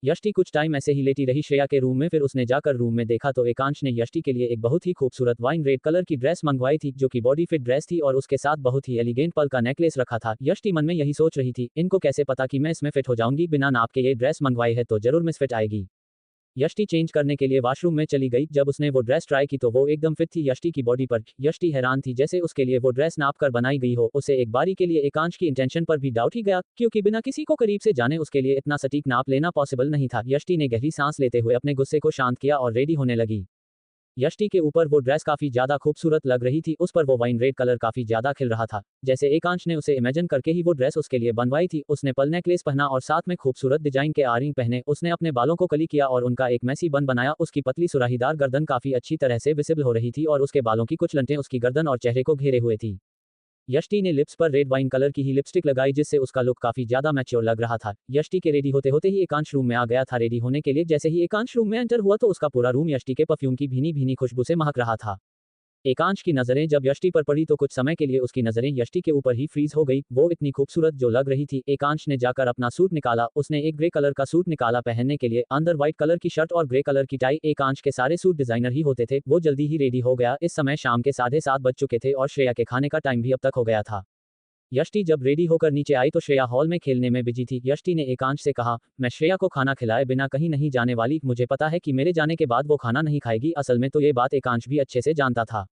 यष्टि कुछ टाइम ऐसे ही लेटी रही श्रेया के रूम में, फिर उसने जाकर रूम में देखा तो एकांश ने यष्टि के लिए एक बहुत ही खूबसूरत वाइन रेड कलर की ड्रेस मंगवाई थी, जो कि बॉडी फिट ड्रेस थी और उसके साथ बहुत ही एलिगेंट पर्ल का नेकलेस रखा था। यष्टि मन में यही सोच रही थी, इनको कैसे पता कि मैं इसमें फिट हो जाऊंगी, बिना नाप के ये ड्रेस मंगवाई है तो जरूर मिसफिट आएगी। यष्टि चेंज करने के लिए वॉशरूम में चली गई, जब उसने वो ड्रेस ट्राई की तो वो एकदम फिट थी यष्टि की बॉडी पर। यष्टि हैरान थी, जैसे उसके लिए वो ड्रेस नाप कर बनाई गई हो। उसे एक बारी के लिए एकांश की इंटेंशन पर भी डाउट ही गया, क्योंकि बिना किसी को करीब से जाने उसके लिए इतना सटीक नाप लेना पॉसिबल नहीं था। यष्टि ने गहरी सांस लेते हुए अपने गुस्से को शांत किया और रेडी होने लगी। यष्टि के ऊपर वो ड्रेस काफी ज्यादा खूबसूरत लग रही थी, उस पर वो वाइन रेड कलर काफी ज्यादा खिल रहा था, जैसे एकांश ने उसे इमेजिन करके ही वो ड्रेस उसके लिए बनवाई थी। उसने पर्ल नेकलेस पहना और साथ में खूबसूरत डिजाइन के आरिंग पहने। उसने अपने बालों को कली किया और उनका एक मैसी बन बनाया। उसकी पतली सुराहीदार गर्दन काफी अच्छी तरह से विजिबल हो रही थी और उसके बालों की कुछ लंटें उसकी गर्दन और चेहरे को घेरे हुए थी। यष्टि ने लिप्स पर रेड वाइन कलर की ही लिपस्टिक लगाई, जिससे उसका लुक काफी ज्यादा मैच्योर लग रहा था। यष्टि के रेडी होते होते ही एकांश रूम में आ गया था रेडी होने के लिए। जैसे ही एकांश रूम में एंटर हुआ तो उसका पूरा रूम यष्टि के परफ्यूम की भीनी भीनी खुशबू से महक रहा था। एकांश की नजरें जब यष्टि पर पड़ी तो कुछ समय के लिए उसकी नजरें यष्टि के ऊपर ही फ्रीज हो गई। वो इतनी खूबसूरत जो लग रही थी। एकांश ने जाकर अपना सूट निकाला, उसने एक ग्रे कलर का सूट निकाला पहनने के लिए, अंदर व्हाइट कलर की शर्ट और ग्रे कलर की टाई। एकांश के सारे सूट डिजाइनर ही होते थे। वो जल्दी ही रेडी हो गया। इस समय शाम के 7:30 बज चुके थे और श्रेया के खाने का टाइम भी अब तक हो गया था। यष्टि जब रेडी होकर नीचे आई तो श्रेया हॉल में खेलने में बिजी थी। यष्टि ने एकांश से कहा, मैं श्रेया को खाना खिलाए बिना कहीं नहीं जाने वाली, मुझे पता है कि मेरे जाने के बाद वो खाना नहीं खाएगी। असल में तो ये बात एकांश भी अच्छे से जानता था।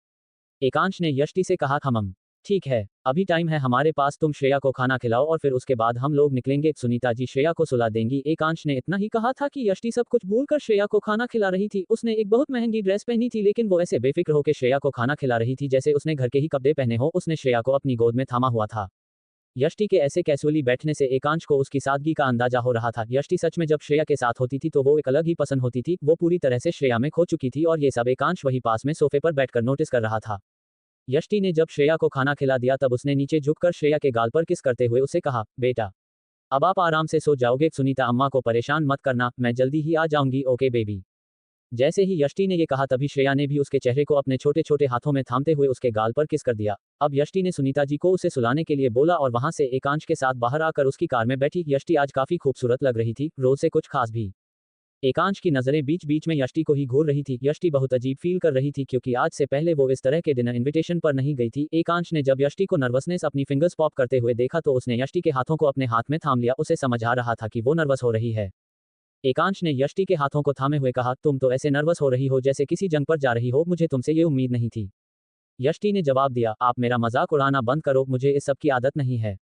एकांश ने यष्टि से कहा, हम ठीक है, अभी टाइम है हमारे पास, तुम श्रेया को खाना खिलाओ और फिर उसके बाद हम लोग निकलेंगे, सुनीता जी श्रेया को सुला देंगी। एकांश ने इतना ही कहा था कि यष्टि सब कुछ भूलकर श्रेया को खाना खिला रही थी। उसने एक बहुत महंगी ड्रेस पहनी थी, लेकिन वो ऐसे बेफिक्र होकर श्रेया को खाना खिला रही थी जैसे उसने घर के ही कपड़े पहने हो। उसने श्रेया को अपनी गोद में थामा हुआ था। यष्टि के ऐसे कैजुअली बैठने से एकांश को उसकी सादगी का अंदाजा हो रहा था। यष्टि सच में जब श्रेया के साथ होती थी तो वो एक अलग ही पसंद होती थी। वो पूरी तरह से श्रेया में खो चुकी थी और ये सब एकांश वही पास में सोफे पर बैठकर नोटिस कर रहा था। यष्टि ने जब श्रेया को खाना खिला दिया तब उसने नीचे झुककर श्रेया के गाल पर किस करते हुए उसे कहा, बेटा अब आप आराम से सो जाओगे, सुनीता अम्मा को परेशान मत करना, मैं जल्दी ही आ जाऊंगी, ओके बेबी। जैसे ही यष्टि ने ये कहा तभी श्रेया ने भी उसके चेहरे को अपने छोटे छोटे हाथों में थामते हुए उसके गाल पर किस कर दिया। अब यष्टि ने सुनीता जी को उसे सुलाने के लिए बोला और वहां से एकांश के साथ बाहर आकर उसकी कार में बैठी। यष्टि आज काफी खूबसूरत लग रही थी, रोज से कुछ खास भी। एकांश की नजरें बीच बीच में यष्टि को ही घूर रही थी। यष्टि बहुत अजीब फील कर रही थी क्योंकि आज से पहले वो इस तरह के डिनर इनविटेशन पर नहीं गई थी। एकांश ने जब यष्टि को नर्वसनेस अपनी फिंगर्स पॉप करते हुए देखा तो उसने यष्टि के हाथों को अपने हाथ में थाम लिया। उसे समझ आ रहा था कि वो नर्वस हो रही है। एकांश ने यष्टि के हाथों को थामे हुए कहा, तुम तो ऐसे नर्वस हो रही हो जैसे किसी जंग पर जा रही हो, मुझे तुमसे ये उम्मीद नहीं थी। यष्टि ने जवाब दिया, आप मेरा मजाक उड़ाना बंद करो, मुझे इस सब की आदत नहीं है।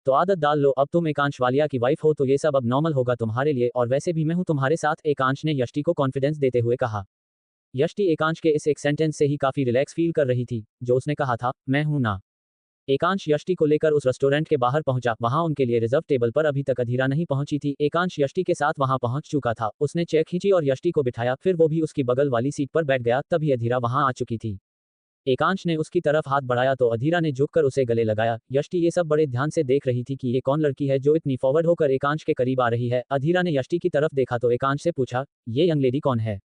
तो आदत डाल लो, अब तुम एकांश वालिया की वाइफ हो तो ये सब अब नॉर्मल होगा तुम्हारे लिए, और वैसे भी मैं हूं तुम्हारे साथ, एकांश ने यष्टि को कॉन्फिडेंस देते हुए कहा। यष्टि एकांश के इस एक सेंटेंस से ही काफी रिलैक्स फील कर रही थी, जो उसने कहा था, मैं हूं ना। एकांश यष्टि को लेकर उस रेस्टोरेंट के बाहर पहुंचा। वहां उनके लिए रिजर्व टेबल पर अभी तक अधीरा नहीं पहुंची थी। एकांश यष्टि के साथ वहां पहुंच चुका था। उसने चेयर खींची और यष्टि को बिठाया, फिर वो भी उसकी बगल वाली सीट पर बैठ गया। तभी अधीरा वहां आ चुकी थी। एकांश ने उसकी तरफ हाथ बढ़ाया तो अधीरा ने झुककर उसे गले लगाया। यष्टि ये सब बड़े ध्यान से देख रही थी कि ये कौन लड़की है जो इतनी फॉरवर्ड होकर एकांश के करीब आ रही है। अधीरा ने यष्टि की तरफ देखा तो एकांश से पूछा, ये यंग लेडी कौन है?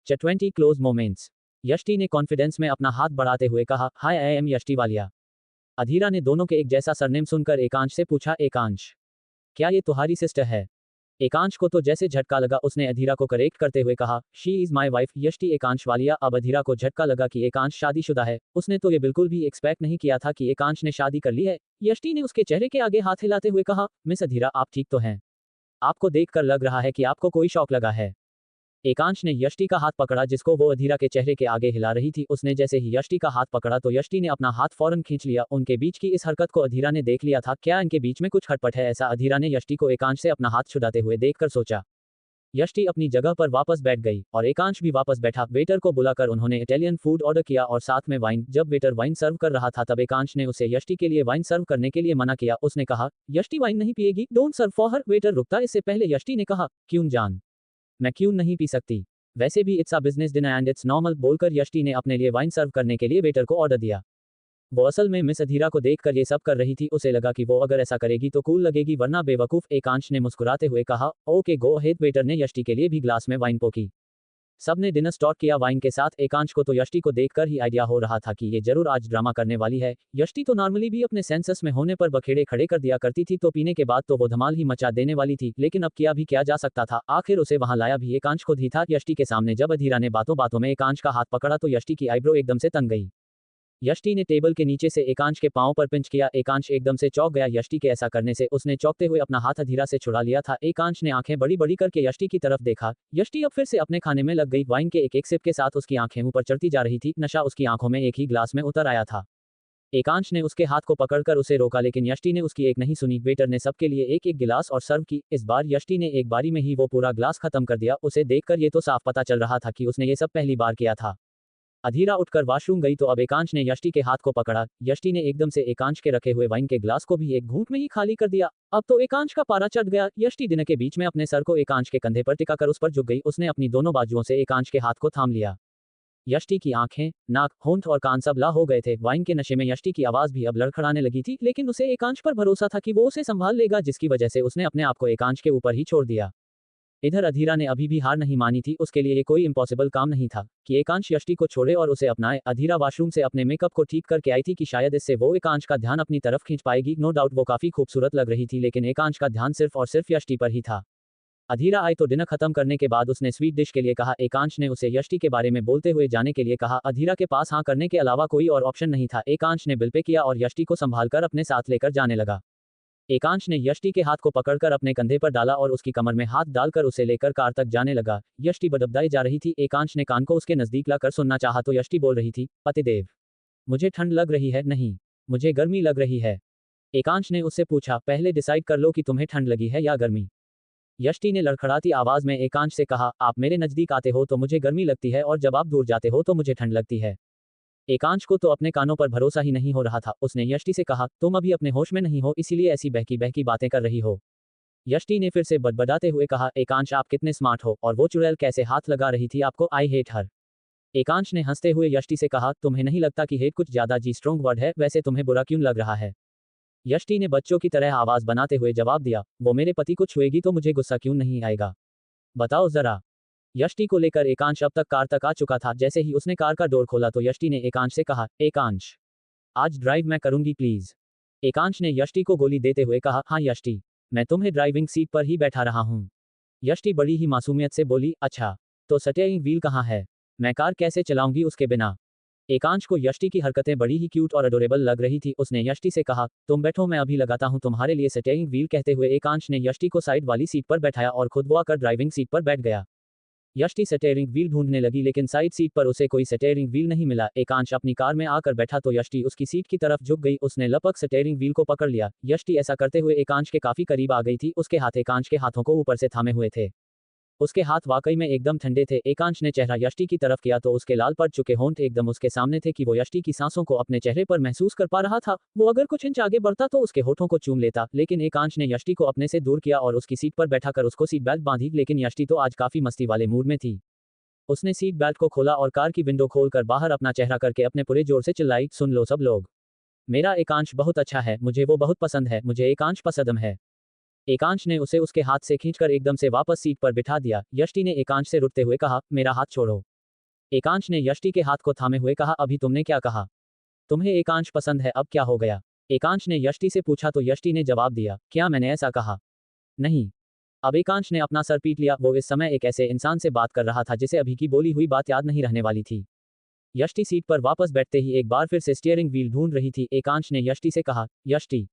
20 क्लोज मोमेंट्स। यष्टि ने कॉन्फिडेंस में अपना हाथ बढ़ाते हुए कहा, हाय आई एम यष्टि वालिया। अधीरा ने दोनों के एक जैसा सरनेम सुनकर एकांश से पूछा, एकांश क्या ये तुम्हारी सिस्टर है? एकांश को तो जैसे झटका लगा, उसने अधीरा को करेक्ट करते हुए कहा, शी इज माई वाइफ यष्टि एकांश वालिया। अब अधीरा को झटका लगा कि एकांश शादीशुदा है। उसने तो ये बिल्कुल भी एक्सपेक्ट नहीं किया था कि एकांश ने शादी कर ली है। यष्टि ने उसके चेहरे के आगे हाथ हिलाते हुए कहा, मिस अधीरा आप ठीक तो हैं? आपको देखकर लग रहा है कि आपको कोई शौक लगा है। एकांश ने यष्टि का हाथ पकड़ा जिसको वो अधीरा के चेहरे के आगे हिला रही थी। उसने जैसे ही यष्टि का हाथ पकड़ा तो यष्टि ने अपना हाथ फौरन खींच लिया। उनके बीच की इस हरकत को अधीरा ने देख लिया था। क्या इनके बीच में कुछ खटपट है? ऐसा अधीरा ने यष्टि को एकांश से अपना हाथ छुड़ाते हुए देखकर सोचा। यष्टि अपनी जगह पर वापस बैठ गई और एकांश भी वापस बैठा। वेटर को बुलाकर उन्होंने इटालियन फूड ऑर्डर किया और साथ में वाइन। जब वेटर वाइन सर्व कर रहा था तब एकांश ने उसे यष्टि के लिए वाइन सर्व करने के लिए मना किया। उसने कहा, यष्टि वाइन नहीं पिएगी, don't serve for her. Waiter रुकता इससे पहले यष्टि ने कहा, क्यों जान, मैं क्यों नहीं पी सकती, वैसे भी it's a business dinner and it's normal. बोलकर यष्टि ने अपने लिए वाइन सर्व करने के लिए वेटर को ऑर्डर दिया। वो असल में मिस अधीरा को देखकर ये सब कर रही थी। उसे लगा कि वो अगर ऐसा करेगी तो कूल लगेगी, वरना बेवकूफ। एकांश ने मुस्कुराते हुए कहा, ओके गो अहेड। वेटर ने यष्टि के लिए भी ग्लास में वाइन पोकी। सबने डिनर स्टार्ट किया वाइन के साथ। एकांश को तो यष्टि को देखकर ही आइडिया हो रहा था कि ये जरूर आज ड्रामा करने वाली है। यष्टि तो नॉर्मली भी अपने सेंसस में होने पर बखेड़े खड़े कर दिया करती थी, तो पीने के बाद तो वो धमाल ही मचा देने वाली थी। लेकिन अब किया भी क्या जा सकता था, आखिर उसे वहां लाया भी एकांश खुद ही था। यष्टि के सामने जब अधीरा ने बातों बातों में एकांश का हाथ पकड़ा तो यष्टि की आईब्रो एकदम से तन गई। यष्टि ने टेबल के नीचे से एकांश के पांव पर पिंच किया। एकांश एकदम से चौंक गया। यष्टि के ऐसा करने से उसने चौंकते हुए अपना हाथ अधीरा से छुड़ा लिया था। एकांश ने आंखें बड़ी बड़ी करके यष्टि की तरफ देखा। यष्टि अब फिर से अपने खाने में लग गई। वाइन के एक एक सिप के साथ उसकी आंखें ऊपर चढ़ती जा रही थी। नशा उसकी आंखों में एक ही ग्लास में उतर आया था। एकांश ने उसके हाथ को पकड़कर उसे रोका, लेकिन यष्टि ने उसकी एक नहीं सुनी। वेटर ने सबके लिए एक एक गिलास और सर्व की। इस बार यष्टि ने एक बारी में ही वो पूरा ग्लास खत्म कर दिया। उसे देखकर ये तो साफ पता चल रहा था कि उसने ये सब पहली बार किया था। अधीरा उठकर वॉशरूम गई तो अब एकांश ने यष्टि के हाथ को पकड़ा। यष्टि ने एकदम से एकांश के रखे हुए वाइन के ग्लास को भी एक घूंट में ही खाली कर दिया। अब तो एकांश का पारा चढ़ गया। यष्टि डिनर के बीच में अपने सर को एकांश के कंधे पर टिकाकर उस पर झुक गई। उसने अपनी दोनों बाजुओं से एकांश के हाथ को थाम लिया। यष्टि की आंखें, नाक, होंठ और कान सब ला हो गए थे। वाइन के नशे में यष्टि की आवाज भी अब लड़खड़ाने लगी थी, लेकिन उसे एकांश पर भरोसा था कि वो उसे संभाल लेगा, जिसकी वजह से उसने अपने आप को एकांश के ऊपर ही छोड़ दिया। इधर अधीरा ने अभी भी हार नहीं मानी थी। उसके लिए ये कोई इम्पॉसिबल काम नहीं था कि एकांश यष्टि को छोड़े और उसे अपनाए। अधीरा वॉशरूम से अपने मेकअप को ठीक करके आई थी कि शायद इससे वो एकांश का ध्यान अपनी तरफ खींच पाएगी। नो डाउट वो काफी खूबसूरत लग रही थी, लेकिन एकांश का ध्यान सिर्फ और सिर्फ यष्टि पर ही था। अधीरा आई तो डिनर खत्म करने के बाद उसने स्वीट डिश के लिए कहा। एकांश ने उसे यष्टि के बारे में बोलते हुए जाने के लिए कहा। अधीरा के पास हाँ करने के अलावा कोई और ऑप्शन नहीं था। एकांश ने बिल पे किया और यष्टि को संभालकर अपने साथ लेकर जाने लगा। एकांश ने यष्टि के हाथ को पकड़कर अपने कंधे पर डाला और उसकी कमर में हाथ डालकर उसे लेकर कार तक जाने लगा। यष्टि बदबदाई जा रही थी। एकांश ने कान को उसके नजदीक लाकर सुनना चाहा तो यष्टि बोल रही थी, पतिदेव, मुझे ठंड लग रही है। नहीं, मुझे गर्मी लग रही है। एकांश ने उससे पूछा, पहले डिसाइड कर लो कि तुम्हें ठंड लगी है या गर्मी। यष्टि ने लड़खड़ाती आवाज में एकांश से कहा, आप मेरे नजदीक आते हो तो मुझे गर्मी लगती है और जब आप दूर जाते हो तो मुझे ठंड लगती है। एकांश को तो अपने कानों पर भरोसा ही नहीं हो रहा था। उसने यष्टि से कहा, तुम अभी अपने होश में नहीं हो, इसीलिए ऐसी बहकी बहकी बातें कर रही हो। यष्टि ने फिर से बड़बड़ाते हुए कहा, एकांश आप कितने स्मार्ट हो, और वो चुड़ैल कैसे हाथ लगा रही थी आपको, आई हेट हर। एकांश ने हंसते हुए यष्टि से कहा, तुम्हें नहीं लगता कि हेट कुछ ज्यादा जी स्ट्रॉन्ग वर्ड है, वैसे तुम्हें बुरा क्यों लग रहा है। यष्टि ने बच्चों की तरह आवाज बनाते हुए जवाब दिया, वो मेरे पति को छुएगी तो मुझे गुस्सा क्यों नहीं आएगा, बताओ जरा। यष्टि को लेकर एकांश अब तक कार तक आ चुका था। जैसे ही उसने कार का डोर खोला तो यष्टि ने एकांश से कहा, एकांश आज ड्राइव मैं करूंगी प्लीज। एकांश ने यष्टि को गोली देते हुए कहा, हाँ यष्टि, मैं तुम्हें ड्राइविंग सीट पर ही बैठा रहा हूँ। यष्टि बड़ी ही मासूमियत से बोली, अच्छा तो स्टीयरिंग व्हील कहाँ है, मैं कार कैसे चलाऊंगी उसके बिना। एकांश को यष्टि की हरकतें बड़ी ही क्यूट और अडोरेबल लग रही थी। उसने यष्टि से कहा, तुम बैठो मैं अभी लगाता हूँ तुम्हारे लिए स्टीयरिंग व्हील। कहते हुए एकांश ने यष्टि को साइड वाली सीट पर बैठाया और खुद वो आकर ड्राइविंग सीट पर बैठ गया। यष्टि स्टीयरिंग व्हील ढूंढने लगी, लेकिन साइड सीट पर उसे कोई स्टीयरिंग व्हील नहीं मिला। एकांश अपनी कार में आकर बैठा तो यष्टि उसकी सीट की तरफ झुक गई। उसने लपक स्टीयरिंग व्हील को पकड़ लिया। यष्टि ऐसा करते हुए एकांश के काफी करीब आ गई थी। उसके हाथ एकांश के हाथों को ऊपर से थामे हुए थे। उसके हाथ वाकई में एकदम ठंडे थे। एकांश ने चेहरा यष्टि की तरफ किया तो उसके लाल पड़ चुके होंठ एकदम उसके सामने थे कि वो यष्टि की सांसों को अपने चेहरे पर महसूस कर पा रहा था। वो अगर कुछ इंच आगे बढ़ता तो उसके होठों को चूम लेता, लेकिन एकांश ने यष्टि को अपने से दूर किया और उसकी सीट पर बैठाकर उसको सीट बेल्ट बांधी। लेकिन यष्टि तो आज काफी मस्ती वाले मूड में थी। उसने सीट बेल्ट को खोला और कार की विंडो खोलकर बाहर अपना चेहरा करके अपने पूरे जोर से चिल्लाई, सुन लो सब लोग, मेरा एकांश बहुत अच्छा है, मुझे वो बहुत पसंद है, मुझे एकांश पसंद है। एकांश ने उसे उसके हाथ से खींचकर एकदम से वापस सीट पर बिठा दिया। यष्टि ने एकांश से रुकते हुए कहा, मेरा हाथ छोड़ो। एकांश ने यष्टि के हाथ को थामे हुए कहा, अभी तुमने क्या कहा, तुम्हें एकांश पसंद है, अब क्या हो गया। एकांश ने यष्टि से पूछा तो यष्टि ने जवाब दिया, क्या मैंने ऐसा कहा, नहीं। अब एकांश ने अपना सर पीट लिया। वो इस समय एक ऐसे इंसान से बात कर रहा था जिसे अभी की बोली हुई बात याद नहीं रहने वाली थी। यष्टि सीट पर वापस बैठते ही एक बार फिर से स्टीयरिंग व्हील ढूंढ रही थी। एकांश ने यष्टि से कहा, यष्टि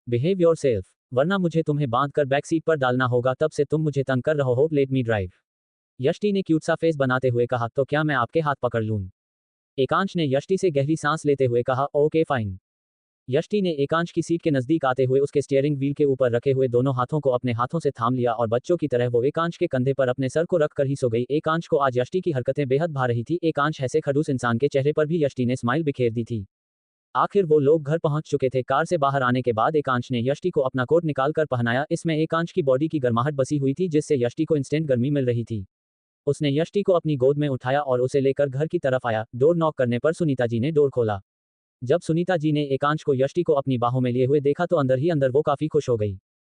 बिहेव योरसेल्फ, वरना मुझे तुम्हें बांधकर बैक सीट पर डालना होगा, तब से तुम मुझे तंग कर रहे हो, लेट मी ड्राइव। यष्टि ने क्यूट सा फेस बनाते हुए कहा, तो क्या मैं आपके हाथ पकड़ लूं? एकांश ने यष्टि से गहरी सांस लेते हुए कहा, ओके फाइन। यष्टि ने एकांश की सीट के नजदीक आते हुए उसके स्टीयरिंग व्हील के ऊपर रखे हुए दोनों हाथों को अपने हाथों से थाम लिया और बच्चों की तरह वो एकांश के कंधे पर अपने सर को रखकर ही सो गई। एकांश को आज यष्टि की हरकतें बेहद भा रही थी। एकांश ऐसे खड़ूस इंसान के चेहरे पर भी यष्टि ने स्माइल बिखेर दी थी। आखिर वो लोग घर पहुंच चुके थे। कार से बाहर आने के बाद एकांश ने यष्टि को अपना कोट निकालकर पहनाया। इसमें एकांश की बॉडी की गर्माहट बसी हुई थी जिससे यष्टि को इंस्टेंट गर्मी मिल रही थी। उसने यष्टि को अपनी गोद में उठाया और उसे लेकर घर की तरफ आया। डोर नॉक करने पर सुनीता जी ने डोर खोला। जब सुनीता जी ने एकांश को यष्टि को अपनी बाहों में लिए हुए देखा तो अंदर ही अंदर वो काफी खुश हो गई।